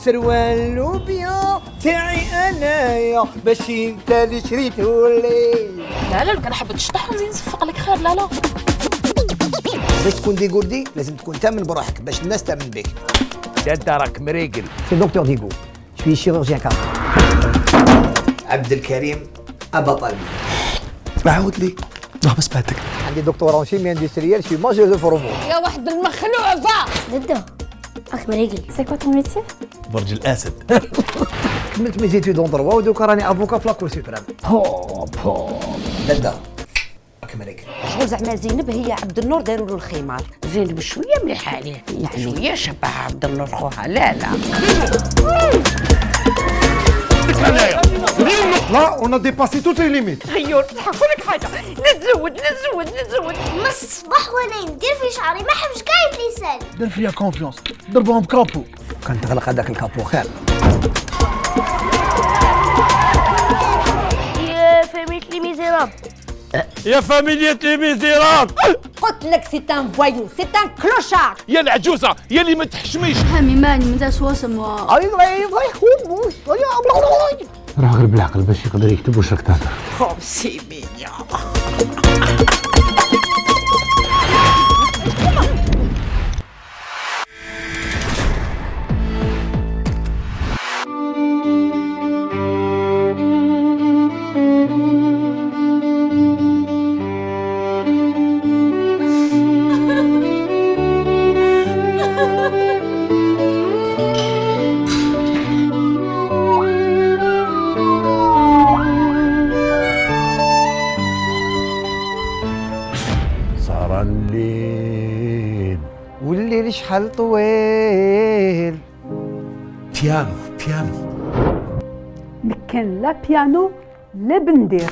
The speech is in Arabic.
سروال لوبيا تاعي انايا باش انت اللي شريته لي. لا لك انا حبيت تشطح نزيد نصفق لك خير. لا باش تكون ديغوردي لازم تكون تامن بروحك باش الناس تامن بك. انت راك مريقل. سي دكتور ديغو شوي شيروجيان كار. عبد الكريم أبطل. عاود لي بس بعدك. عندي دكتوراه اون شيمي اندستريال شي ماجور دو فرومو. يا واحد المخلوع ددو راك مريقل. سي كوا طون ميتي؟ برج الاسد. كملت مي زيتود اون دروا ودوكا راني افوكا في لاكور سوبرام. ددا راك مريقل. شغل زعما زينب هي عبد النور داروا له الخمار. زينب شويه مليحه عليه، يعني شويه شبه عبد النور خوها. لا لا اون ديباسي توت لي ليميت. هيو نحكوا لك حاجه، نتزوج. ما الصباح وانا ندير في شعري ما حبش كاع يتليسان. دير فيها كونفيونس، ضربهم بكابو. كان تغلق هذاك الكابو خير. يا فاميلة لي ميزيراب. يا فاميلية لي ميزيراب. قلت لك سي ان فوايو، سي ان كلوشار. يا العجوزة يا اللي ما تحشميش. 明白你们在说什么。 راه غير بالعقل باش يقدر يكتب واش راك تهضر. خوسي مينيا. صار الليل والليل شحال طويل. بيانو كان لا بيانو لا بندير.